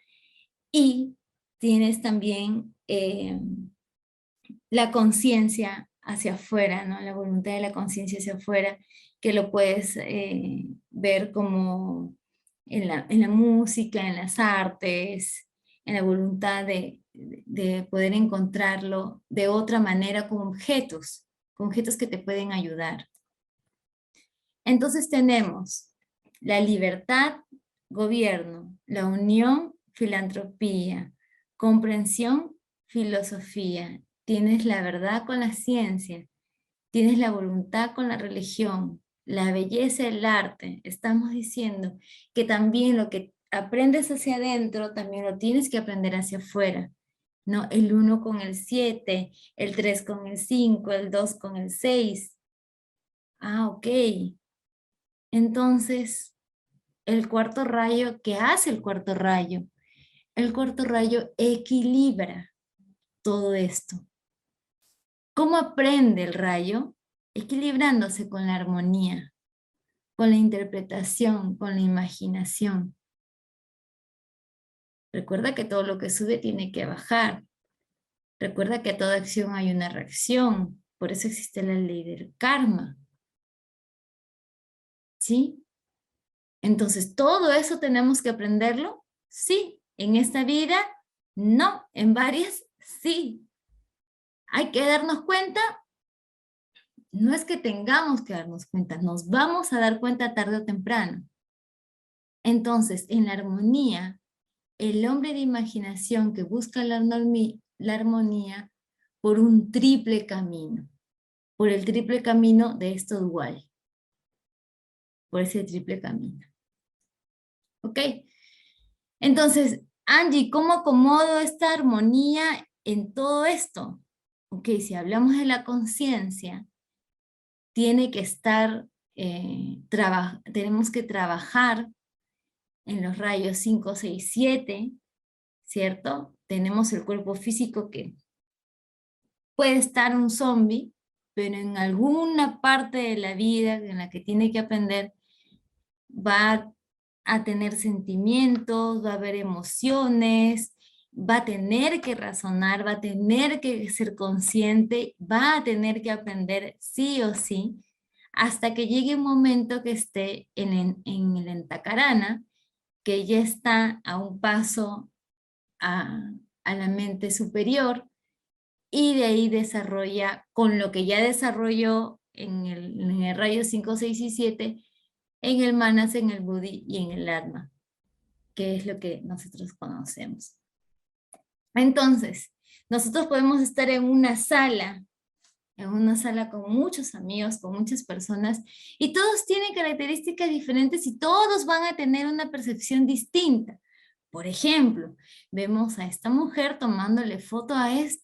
Y tienes también la conciencia hacia afuera, ¿no? La voluntad de la conciencia hacia afuera, que lo puedes ver como en la música, en las artes, en la voluntad de poder encontrarlo de otra manera con objetos, con objetos que te pueden ayudar. Entonces tenemos la libertad, gobierno, la unión, filantropía, comprensión, filosofía. Tienes la verdad con la ciencia, tienes la voluntad con la religión, la belleza, el arte. Estamos diciendo que también lo que aprendes hacia adentro, también lo tienes que aprender hacia afuera. ¿No? El 1 con el 7, el 3 con el 5, el 2 con el 6. Ah, ok. Entonces, el cuarto rayo, ¿qué hace el cuarto rayo? El cuarto rayo equilibra todo esto. ¿Cómo aprende el rayo? Equilibrándose con la armonía, con la interpretación, con la imaginación. Recuerda que todo lo que sube tiene que bajar. Recuerda que a toda acción hay una reacción. Por eso existe la ley del karma. ¿Sí? Entonces, ¿todo eso tenemos que aprenderlo? Sí. ¿En esta vida? No. ¿En varias? Sí. ¿Hay que darnos cuenta? No es que tengamos que darnos cuenta, nos vamos a dar cuenta tarde o temprano. Entonces, en la armonía, el hombre de imaginación que busca la armonía por un triple camino, por el triple camino de esto dual, por ese triple camino. ¿Ok? Entonces, Angie, ¿cómo acomodo esta armonía en todo esto? Ok, si hablamos de la conciencia, tiene que estar, tenemos que trabajar en los rayos 5, 6, 7, ¿cierto? Tenemos el cuerpo físico que puede estar un zombie, pero en alguna parte de la vida en la que tiene que aprender, va a tener sentimientos, va a haber emociones, va a tener que razonar, va a tener que ser consciente, va a tener que aprender sí o sí, hasta que llegue un momento que esté en el entacarana, que ya está a un paso a la mente superior, y de ahí desarrolla, con lo que ya desarrolló en el rayo 5, 6 y 7, en el manas, en el buddhi y en el atma, que es lo que nosotros conocemos. Entonces, nosotros podemos estar en una sala con muchos amigos, con muchas personas, y todos tienen características diferentes y todos van a tener una percepción distinta. Por ejemplo, vemos a esta mujer tomándole foto a debe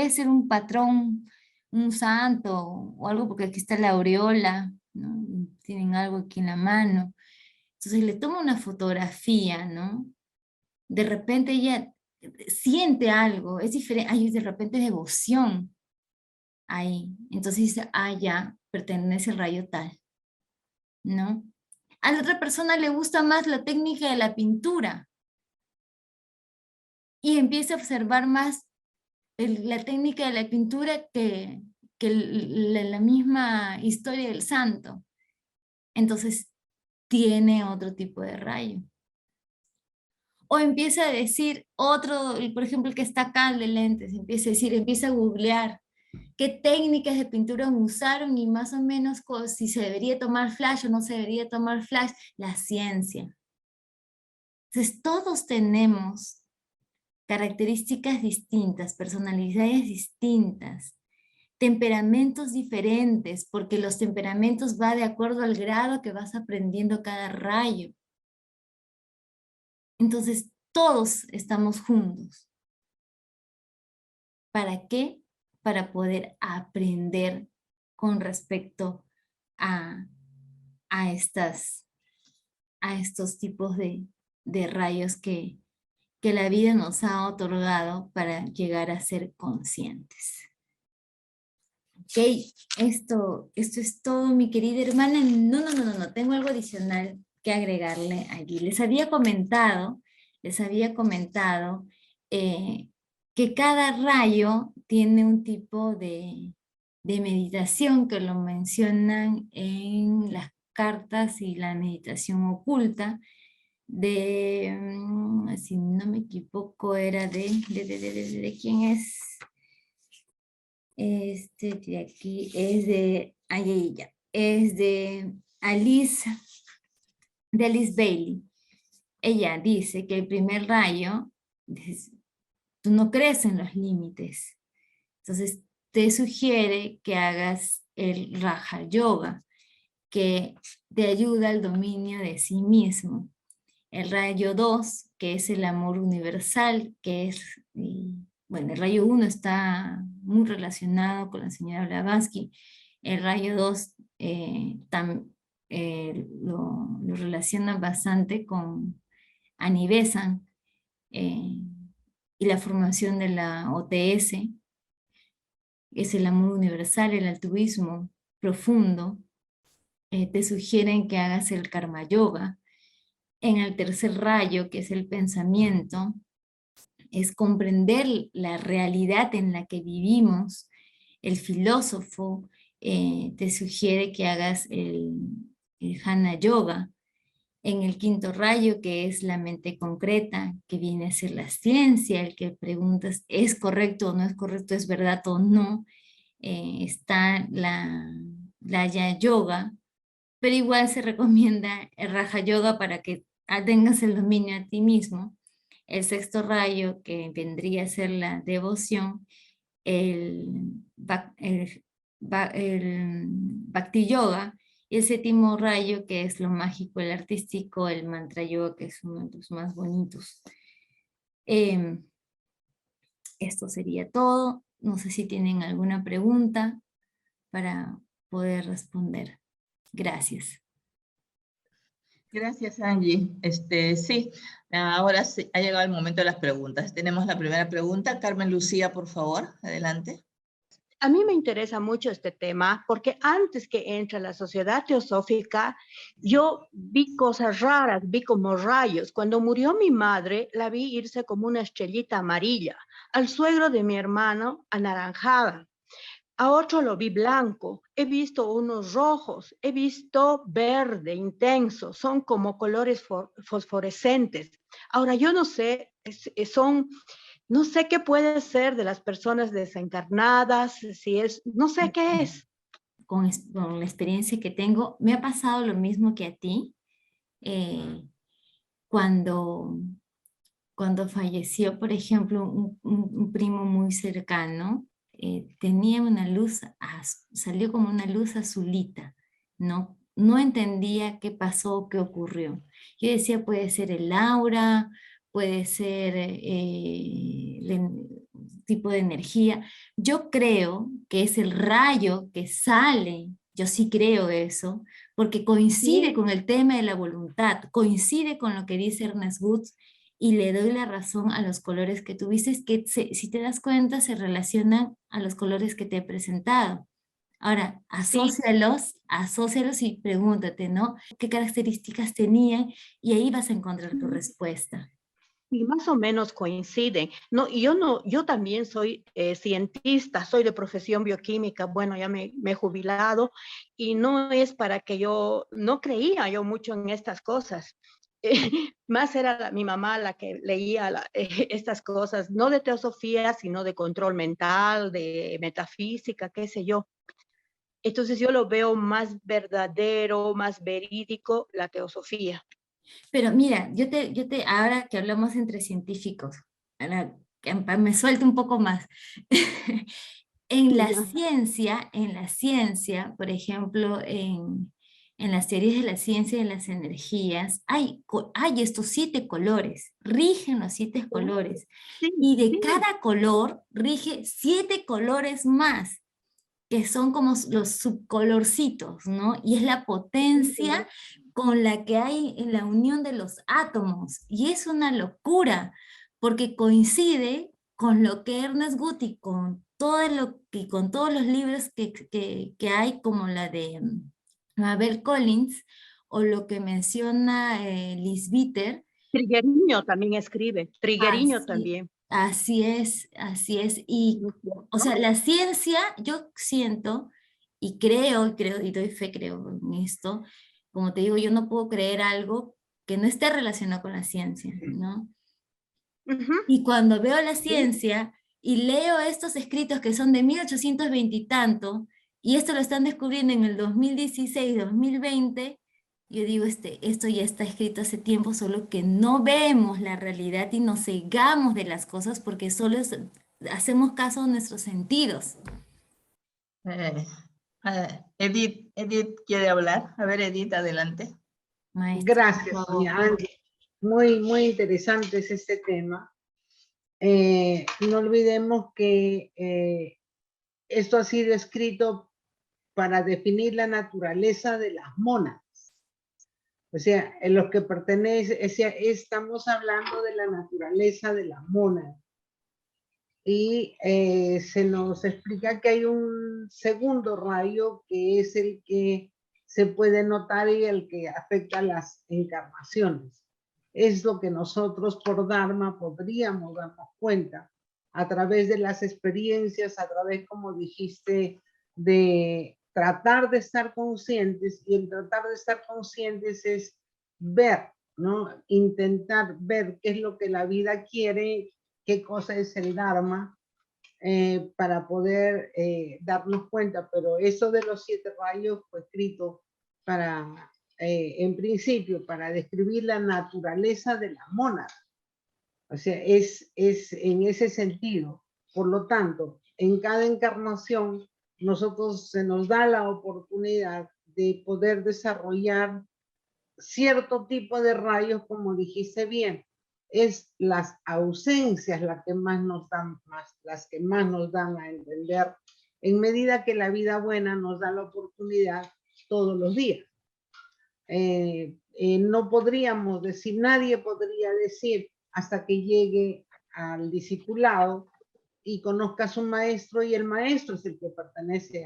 ser un patrón, un santo o algo, porque aquí está la aureola, ¿no? Tienen algo aquí en la mano. Entonces le toma una fotografía, ¿no? De repente ella siente algo, es diferente, hay de repente devoción ahí. Entonces dice, ah, ya, pertenece al rayo tal, ¿no? A la otra persona le gusta más la técnica de la pintura y empieza a observar más la técnica de la pintura que la misma historia del santo. Entonces tiene otro tipo de rayo. O empieza a decir otro, por ejemplo, el que está acá, el de lentes, empieza a googlear qué técnicas de pintura usaron y más o menos si se debería tomar flash o no se debería tomar flash, la ciencia. Entonces todos tenemos características distintas, personalidades distintas, temperamentos diferentes, porque los temperamentos va de acuerdo al grado que vas aprendiendo cada rayo. Entonces todos estamos juntos. ¿Para qué? Para poder aprender con respecto a estos tipos de rayos que la vida nos ha otorgado para llegar a ser conscientes. Ok, esto es todo, mi querida hermana. No, tengo algo adicional que agregarle allí. Les había comentado que cada rayo tiene un tipo de meditación que lo mencionan en las cartas y la meditación oculta si no me equivoco, era de ¿quién es? Este de aquí es de, ay, ella, es Alice, de Alice Bailey. Ella dice que el primer rayo, tú no crees en los límites. Entonces te sugiere que hagas el Raja Yoga, que te ayuda al dominio de sí mismo. El rayo 2, que es el amor universal, que es, bueno, el rayo 1 está muy relacionado con la señora Blavatsky. El rayo 2 lo relaciona bastante con Annie Besant y la formación de la OTS. Es el amor universal, el altruismo profundo. Te sugieren que hagas el karma yoga. En el tercer rayo, que es el pensamiento, es comprender la realidad en la que vivimos. El filósofo te sugiere que hagas el Jnana Yoga. En el quinto rayo, que es la mente concreta, que viene a ser la ciencia, el que preguntas, ¿es correcto o no es correcto, es verdad o no? Está la Ya Yoga, pero igual se recomienda el Raja Yoga para que tengas el dominio a ti mismo. El sexto rayo, que vendría a ser la devoción, el Bhakti Yoga, y el séptimo rayo, que es lo mágico, el artístico, el Mantra Yoga, que es uno de los más bonitos. Esto sería todo. No sé si tienen alguna pregunta para poder responder. Gracias. Gracias, Angie. Sí, ahora sí, ha llegado el momento de las preguntas. Tenemos la primera pregunta. Carmen Lucía, por favor, adelante. A mí me interesa mucho este tema porque antes que entre la sociedad teosófica, yo vi cosas raras, vi como rayos. Cuando murió mi madre, la vi irse como una estrellita amarilla. Al suegro de mi hermano, anaranjada. A otro lo vi blanco. He visto unos rojos. He visto verde intenso. Son como colores fosforescentes. Ahora, yo no sé, no sé qué puede ser de las personas desencarnadas, si es, no sé qué es. Con la experiencia que tengo, me ha pasado lo mismo que a ti. Cuando, cuando falleció, por ejemplo, un primo muy cercano, tenía una luz, salió como una luz azulita, ¿no? No entendía qué pasó, qué ocurrió. Yo decía, puede ser el aura, puede ser el tipo de energía. Yo creo que es el rayo que sale, yo sí creo eso, porque coincide Sí. con el tema de la voluntad, coincide con lo que dice Ernest Woods, y le doy la razón a los colores que tuviste, que si te das cuenta se relacionan a los colores que te he presentado. Ahora, Sí. asócialos y pregúntate, ¿no? ¿Qué características tenían? Y ahí vas a encontrar tu respuesta. Y más o menos coinciden. No, y yo también soy cientista, soy de profesión bioquímica, bueno, ya me he jubilado, y no es para que no creía yo mucho en estas cosas. Más era mi mamá la que leía estas cosas, no de teosofía, sino de control mental, de metafísica, qué sé yo. Entonces yo lo veo más verdadero, más verídico, la teosofía. Pero mira, ahora que hablamos entre científicos, ahora que me suelto un poco más. En la ciencia, por ejemplo, en las teorías de la ciencia y de las energías, hay estos 7 colores, rigen los 7 colores, Sí, y de sí. cada color rige 7 colores más, que son como los subcolorcitos, ¿no? Y es la potencia con la que hay en la unión de los átomos, y es una locura, porque coincide con lo que Ernest Guti, con todos los libros que hay, como la de Mabel Collins, o lo que menciona Liz Bitter. Trigueriño también escribe, Trigueriño Así, también. así es, así es. Y, ¿No es o cierto? sea, la ciencia, yo siento y creo, y doy fe, creo en esto. Como te digo, yo no puedo creer algo que no esté relacionado con la ciencia, ¿no? Ujú. Y cuando veo la Sí. ciencia, y leo estos escritos que son de 1820 y tanto, y esto lo están descubriendo en el 2016, 2020, yo digo, esto ya está escrito hace tiempo, solo que no vemos la realidad y nos cegamos de las cosas porque solo hacemos caso a nuestros sentidos. Edith quiere hablar. A ver, Edith, adelante. Maestra, Gracias, doña Angie. Muy, muy interesante es este tema. No olvidemos que esto ha sido escrito para definir la naturaleza de las mónadas. O sea, en los que pertenece, estamos hablando de la naturaleza de las mónadas. Y se nos explica que hay un segundo rayo que es el que se puede notar y el que afecta a las encarnaciones. Es lo que nosotros por Dharma podríamos darnos cuenta a través de las experiencias, a través, como dijiste, de tratar de estar conscientes, y el tratar de estar conscientes es ver, ¿no? Intentar ver qué es lo que la vida quiere, qué cosa es el Dharma, para poder darnos cuenta. Pero eso de los 7 rayos fue escrito para, en principio, para describir la naturaleza de la mónada. O sea, es en ese sentido. Por lo tanto, en cada encarnación, nosotros se nos da la oportunidad de poder desarrollar cierto tipo de rayos, como dijiste bien. Es las ausencias las que más nos dan, las que más nos dan a entender, en medida que la vida buena nos da la oportunidad todos los días. No podríamos decir, nadie podría decir hasta que llegue al discipulado y conozca a su maestro, y el maestro es el que pertenece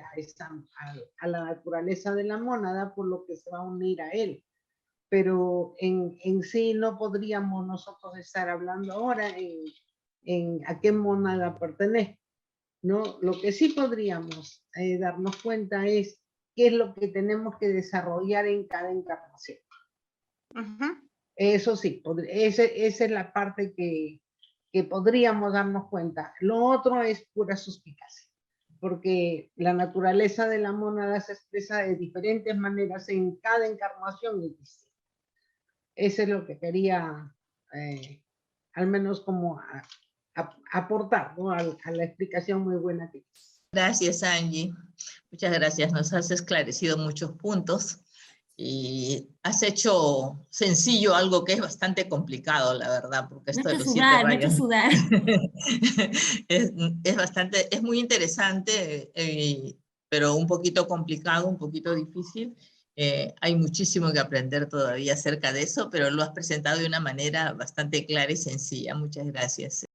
a la naturaleza de la mónada, por lo que se va a unir a él. Pero en sí no podríamos nosotros estar hablando ahora en a qué mónada pertenece, ¿no? Lo que sí podríamos darnos cuenta es qué es lo que tenemos que desarrollar en cada encarnación. Eso sí, esa es la parte que podríamos darnos cuenta. Lo otro es pura suspicacia, porque la naturaleza de la mónada se expresa de diferentes maneras en cada encarnación. Eso es lo que quería, al menos como aportar, ¿no? a la explicación muy buena que hice. Gracias, Angie. Muchas gracias. Nos has esclarecido muchos puntos y has hecho sencillo algo que es bastante complicado, la verdad, porque esto de los 7 rayos es muy interesante, pero un poquito complicado, un poquito difícil. Hay muchísimo que aprender todavía acerca de eso, pero lo has presentado de una manera bastante clara y sencilla. Muchas gracias.